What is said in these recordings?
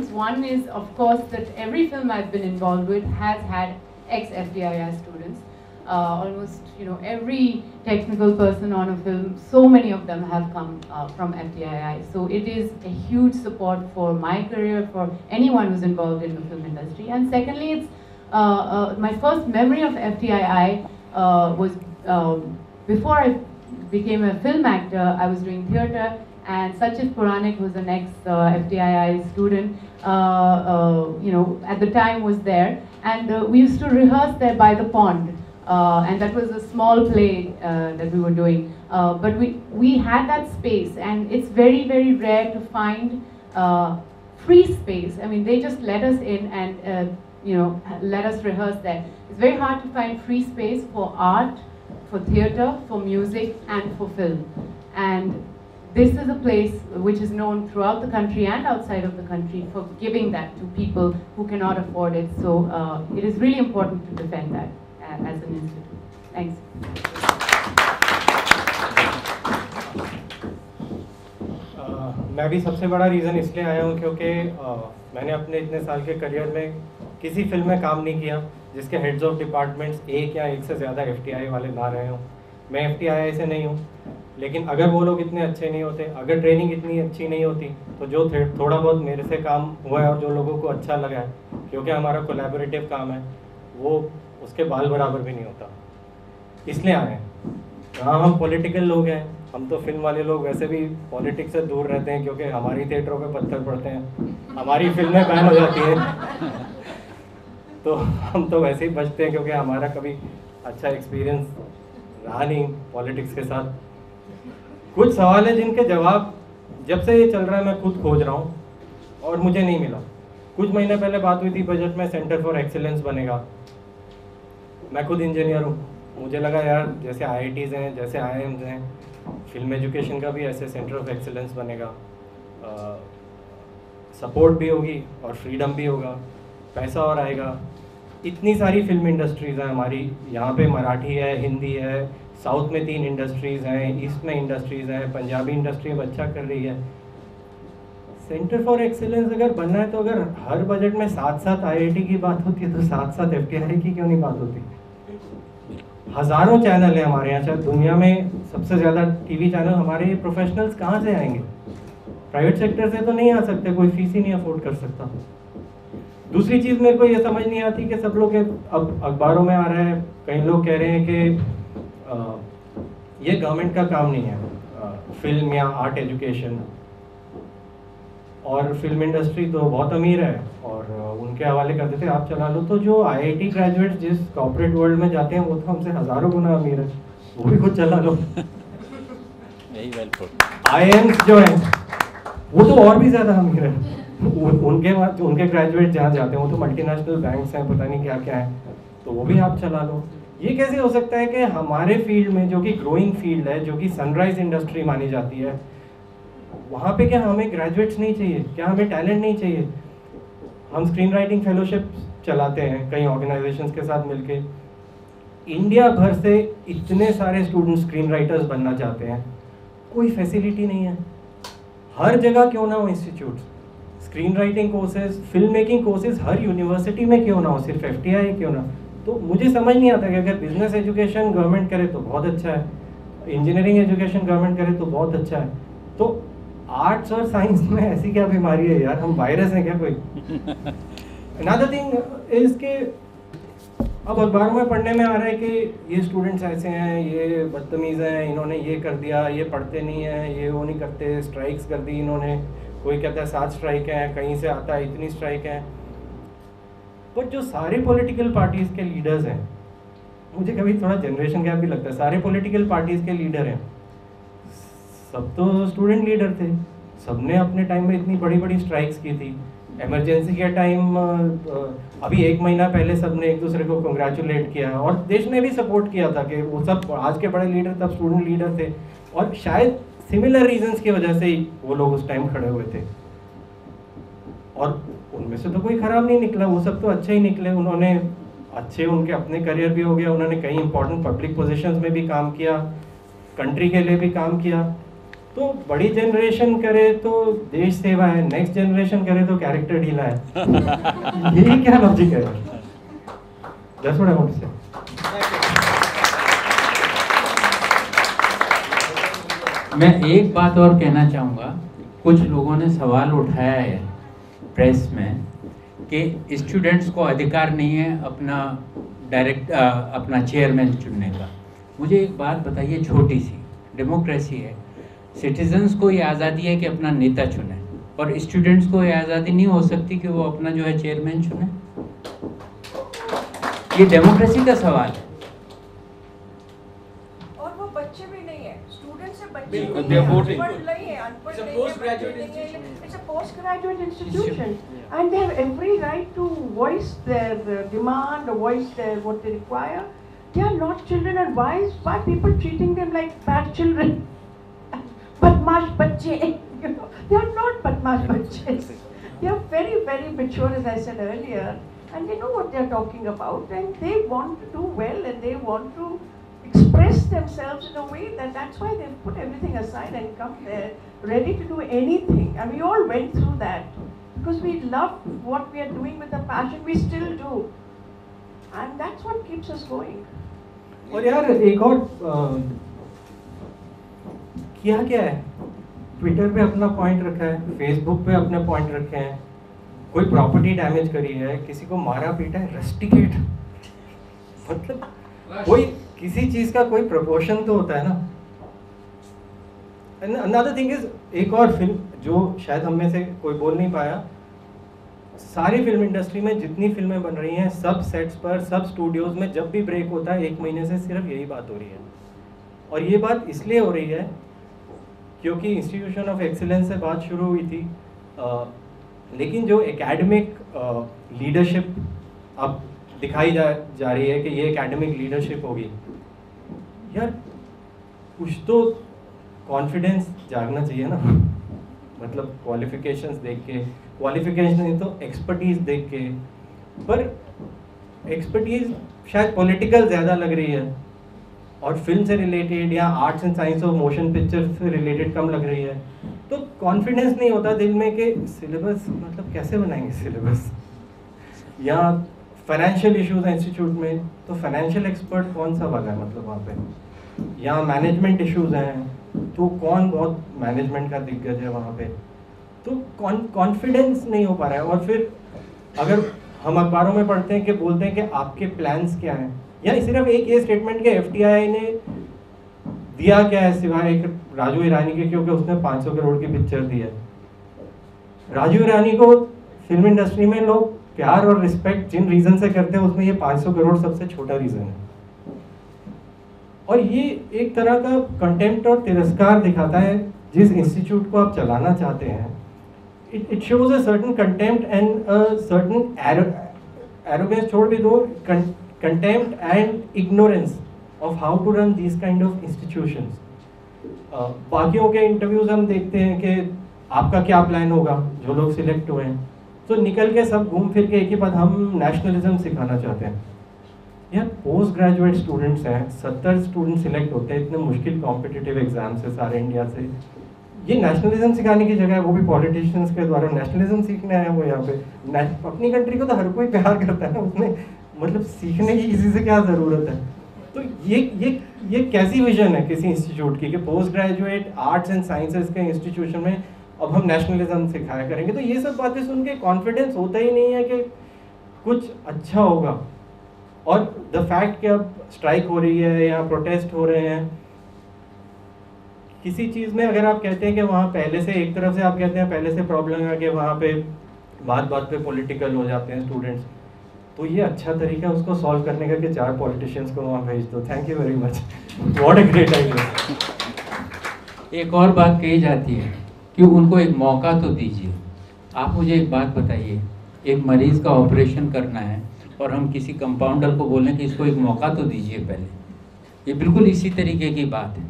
reasons. One is, of course, that every film I've been involved with has had ex-FTII students. Almost, every technical person on a film, so many of them have come from FTII. So it is a huge support for my career, for anyone who's involved in the film industry. And secondly, it's my first memory of FTII was before I became a film actor. I was doing theatre, and Sachit Puranik, who's an ex-FTII student, at the time was there, and we used to rehearse there by the pond. And that was a small play that we were doing. But we had that space, and it's very, very rare to find free space. I mean, they just let us in and let us rehearse there. It's very hard to find free space for art, for theatre, for music, and for film. And this is a place which is known throughout the country and outside of the country for giving that to people who cannot afford it. So it is really important to defend that as an institute. Thanks. मैं भी सबसे बड़ा reason इसलिए आया हूँ क्योंकि मैंने अपने इतने साल के करियर में किसी फिल्म में काम नहीं किया जिसके हेड्स ऑफ डिपार्टमेंट्स एक या एक से ज़्यादा FTI वाले ना रहे हों। मैं FTI से नहीं हूँ, लेकिन अगर वो लोग इतने अच्छे नहीं होते, अगर ट्रेनिंग इतनी अच्छी नहीं होती, तो जो थोड़ा बहुत मेरे से काम हुआ है और जो लोगों को अच्छा लगा है, क्योंकि हमारा कोलैबोरेटिव काम है, वो उसके बाल बराबर भी नहीं होता। इसलिए आए हैं। हाँ, हम पॉलिटिकल लोग हैं, हम तो फिल्म वाले लोग वैसे भी पॉलिटिक्स से दूर रहते हैं क्योंकि हमारी थिएटरों पे पत्थर पड़ते हैं, हमारी फिल्में बैन हो जाती हैं, तो हम तो वैसे ही बचते हैं क्योंकि हमारा कभी अच्छा एक्सपीरियंस रहा नहीं पॉलिटिक्स के साथ। कुछ सवाल है जिनके जवाब जब से ये चल रहा है मैं खुद खोज रहा हूँ और मुझे नहीं मिला। कुछ महीने पहले बात हुई थी बजट में सेंटर फॉर एक्सीलेंस बनेगा। मैं खुद इंजीनियर हूँ, मुझे लगा यार जैसे IITs हैं, जैसे IIMs हैं, फिल्म एजुकेशन का भी ऐसे सेंटर ऑफ एक्सीलेंस बनेगा, सपोर्ट भी होगी और फ्रीडम भी होगा, पैसा और आएगा। इतनी सारी फिल्म इंडस्ट्रीज़ हैं हमारी यहाँ पे, मराठी है, हिंदी है, साउथ में 3 इंडस्ट्रीज़ हैं, ईस्ट में इंडस्ट्रीज़ हैं, पंजाबी इंडस्ट्री अब अच्छा कर रही है। सेंटर फॉर एक्सीलेंस अगर बनना है तो अगर हर बजट में 7-7 IIT की बात होती है तो 7-7 FTI की क्यों नहीं बात होती? हज़ारों चैनल है हमारे यहाँ, शायद दुनिया में सबसे ज़्यादा TV चैनल। हमारे प्रोफेशनल्स कहाँ से आएंगे? प्राइवेट सेक्टर से तो नहीं आ सकते, कोई फीस ही नहीं अफोर्ड कर सकता। दूसरी चीज़ मेरे को ये समझ नहीं आती कि सब लोग अब अखबारों में आ रहा है, कई लोग कह रहे हैं कि ये गवर्नमेंट का काम नहीं है, फिल्म या आर्ट एजुकेशन, और फिल्म इंडस्ट्री तो बहुत अमीर है और उनके हवाले कर देते आप चला लो। तो जो IIT ग्रेजुएट जिस कॉर्पोरेट वर्ल्ड में जाते हैं वो तो हमसे हज़ारों गुना अमीर है, वो भी खुद चला लो। IIMs जो है वो तो और भी ज़्यादा अमीर है, उनके ग्रेजुएट जहाँ जाते हैं वो तो मल्टीनेशनल बैंक्स हैं, पता नहीं क्या क्या है, तो वो भी आप चला लो। ये कैसे हो सकता है कि हमारे फील्ड में जो कि ग्रोइंग फील्ड है, जो कि सनराइज इंडस्ट्री मानी जाती है, वहाँ पे क्या हमें ग्रेजुएट्स नहीं चाहिए? क्या हमें टैलेंट नहीं चाहिए? हम स्क्रीन राइटिंग फेलोशिप चलाते हैं कई ऑर्गेनाइजेशंस के साथ मिलके। इंडिया भर से इतने सारे स्टूडेंट स्क्रीन राइटर्स बनना चाहते हैं, कोई फैसिलिटी नहीं है। हर जगह क्यों ना हो institute, screen writing courses, film making courses हर यूनिवर्सिटी में क्यों ना हो, सिर्फ FTI क्यों ना? तो मुझे समझ नहीं आता कि अगर बिजनेस एजुकेशन गवर्नमेंट करे तो बहुत अच्छा है, इंजीनियरिंग एजुकेशन गवर्नमेंट करे तो बहुत अच्छा है, तो आर्ट्स और साइंस में ऐसी क्या बीमारी है यार? हम वायरस हैं क्या कोई? अनदर थिंग इज के अब अखबारों में पढ़ने में आ रहा है कि ये स्टूडेंट्स ऐसे हैं, ये बदतमीज़ हैं, इन्होंने ये कर दिया, ये पढ़ते नहीं हैं, ये वो नहीं करते, स्ट्राइक्स कर दी इन्होंने। कोई कहता है 7 स्ट्राइक हैं, कहीं से आता है इतनी स्ट्राइक हैं। पर जो सारे पॉलिटिकल पार्टीज़ के लीडर्स हैं, मुझे कभी थोड़ा जनरेशन गैप भी लगता है, सारे पॉलिटिकल पार्टीज़ के लीडर हैं, सब तो स्टूडेंट लीडर थे, सबने अपने टाइम में इतनी बड़ी बड़ी स्ट्राइक्स की थी। इमरजेंसी के टाइम अभी 1 महीना पहले सबने एक दूसरे को कंग्रेचुलेट किया और देश ने भी सपोर्ट किया था कि वो सब आज के बड़े लीडर तब स्टूडेंट लीडर थे, और शायद सिमिलर रीजंस की वजह से ही वो लोग उस टाइम खड़े हुए थे। और उनमें से तो कोई ख़राब नहीं निकला, वो सब तो अच्छे ही निकले। उन्होंने अच्छे, उनके अपने करियर भी हो गया, उन्होंने कई इंपॉर्टेंट पब्लिक पोजीशंस में भी काम किया, कंट्री के लिए भी काम किया। तो बड़ी जनरेशन करे तो देश सेवा है, नेक्स्ट जनरेशन करे तो कैरेक्टर ढीला है। यही क्या लॉजिक है? That's what I want to say. मैं एक बात और कहना चाहूँगा, कुछ लोगों ने सवाल उठाया है प्रेस में कि स्टूडेंट्स को अधिकार नहीं है अपना चेयरमैन चुनने का। मुझे एक बात बताइए, छोटी सी, डेमोक्रेसी है, सिटीजन्स को ये आज़ादी है कि अपना नेता चुने, और स्टूडेंट्स को ये आज़ादी नहीं हो सकती कि वो अपना जो है चेयरमैन चुने? ये डेमोक्रेसी का सवाल है। और वो बच्चे भी नहीं है, स्टूडेंट से बच्चे बिल्कुल, नहीं they are है, voting. अनपढ़ नहीं है, अनपढ़ It's a नहीं है, postgraduate बच्चे नहीं है। institution. It's a postgraduate institution, and they have every right to voice their demand or voice their what they require. They are not children, and why people treating them like bad children? Badmash bacche, you know, they are not badmash bacches. They are very, very mature, as I said earlier, and they know what they are talking about, and they want to do well, and they want to express themselves in a way that's why they've put everything aside and come there ready to do anything. And we all went through that because we love what we are doing with a passion. We still do, and that's what keeps us going. और यार एक और किया क्या है, Twitter पे अपना point रखा है, फेसबुक पे अपने पॉइंट रखे हैं, कोई प्रॉपर्टी डैमेज करी है, किसी को मारा पीटा है, रस्टिकेट, मतलब कोई किसी चीज का कोई प्रपोर्शन तो होता है ना। अनदर थिंग इज, एक और फिल्म जो शायद हम में से कोई बोल नहीं पाया, सारी फिल्म इंडस्ट्री में जितनी फिल्में बन रही हैं, सब सेट्स पर, सब स्टूडियोज में जब भी ब्रेक होता है, 1 महीने से सिर्फ यही बात हो रही है। और ये बात इसलिए हो रही है क्योंकि इंस्टीट्यूशन ऑफ एक्सीलेंस से बात शुरू हुई थी, लेकिन जो एकेडमिक लीडरशिप अब दिखाई जा रही है कि ये एकेडमिक लीडरशिप होगी, यार कुछ तो कॉन्फिडेंस जागना चाहिए ना। मतलब क्वालिफिकेशंस देख के, क्वालिफिकेशन नहीं तो एक्सपर्टीज देख के, पर एक्सपर्टीज शायद पॉलिटिकल ज़्यादा लग रही है और फिल्म से रिलेटेड या आर्ट्स एंड साइंस और मोशन पिक्चर से रिलेटेड कम लग रही है, तो कॉन्फिडेंस नहीं होता दिल में कि सिलेबस मतलब कैसे बनाएंगे सिलेबस, या फाइनेंशियल इश्यूज हैं इंस्टीट्यूट में तो फाइनेंशियल एक्सपर्ट कौन सा वाला है मतलब वहाँ पे, या मैनेजमेंट इश्यूज हैं तो कौन बहुत मैनेजमेंट का दिग्गज है वहाँ पे, तो कॉन्फिडेंस नहीं हो पा रहा है। और फिर अगर हम अखबारों में पढ़ते हैं कि बोलते हैं कि आपके प्लान्स क्या हैं, या सिर्फ एक ये स्टेटमेंट के FTI ने दिया क्या है सिवाय एक राजू ईरानी के, क्योंकि उसने 500 करोड़ की पिक्चर दी है। राजू ईरानी को फिल्म इंडस्ट्री में लोग प्यार और रिस्पेक्ट जिन रीजन से करते हैं उसमें ये 500 करोड़ सबसे छोटा रीजन है। और ये एक तरह का कंटेम्प्ट और तिरस्कार दिखाता है जिस इंस्टीट्यूट को आप चलाना चाहते हैं। It shows a certain contempt and a certain arrogance, छोड़ भी दो, contempt and ignorance of how to run this kind of institutions. बाकियों के इंटरव्यूज हम देखते हैं कि आपका क्या प्लान होगा, जो लोग सिलेक्ट हुए हैं तो निकल के सब घूम फिर के एक ही बात, हम नेशनलिज्म सिखाना चाहते हैं। यार पोस्ट ग्रेजुएट स्टूडेंट्स हैं, 70 स्टूडेंट सिलेक्ट होते हैं, इतने मुश्किल कॉम्पिटिटिव एग्जाम से सारे इंडिया से, ये नेशनलिज्म सिखाने की जगह है, वो भी पॉलिटिशियंस के द्वारा नेशनलिज्म सीखना है। वो यहाँ पे अपनी कंट्री को तो हर कोई प्यार करता है ना, उसमें मतलब सीखने की किसी से क्या ज़रूरत है। तो ये कैसी विजन है किसी इंस्टीट्यूट की कि post graduate arts and sciences के इंस्टीट्यूशन में अब हम नेशनलिज्म सिखाया करेंगे। तो ये सब बातें सुन के कॉन्फिडेंस होता ही नहीं है कि कुछ अच्छा होगा। और द फैक्ट कि अब स्ट्राइक हो रही है या प्रोटेस्ट हो रहे हैं किसी चीज़ में, अगर आप कहते हैं कि वहाँ पहले से, एक तरफ से आप कहते हैं पहले से प्रॉब्लम है कि वहाँ पे बात बात पे पॉलिटिकल हो जाते हैं स्टूडेंट्स, तो ये अच्छा तरीका है उसको सॉल्व करने का कि 4 पॉलिटिशियंस को वहाँ भेज दो। Thank you very much, what a great idea. एक और बात कही जाती है कि उनको एक मौका तो दीजिए। आप मुझे एक बात बताइए, एक मरीज़ का ऑपरेशन करना है और हम किसी कंपाउंडर को बोलें कि इसको एक मौका तो दीजिए पहले, ये बिल्कुल इसी तरीके की बात है।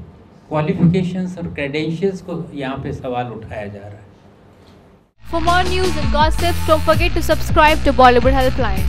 क्वालिफिकेशंस और क्रेडेंशियल्स को यहाँ पे सवाल उठाया जा रहा है। For more news and gossip, don't forget to subscribe to Bollywood Helpline.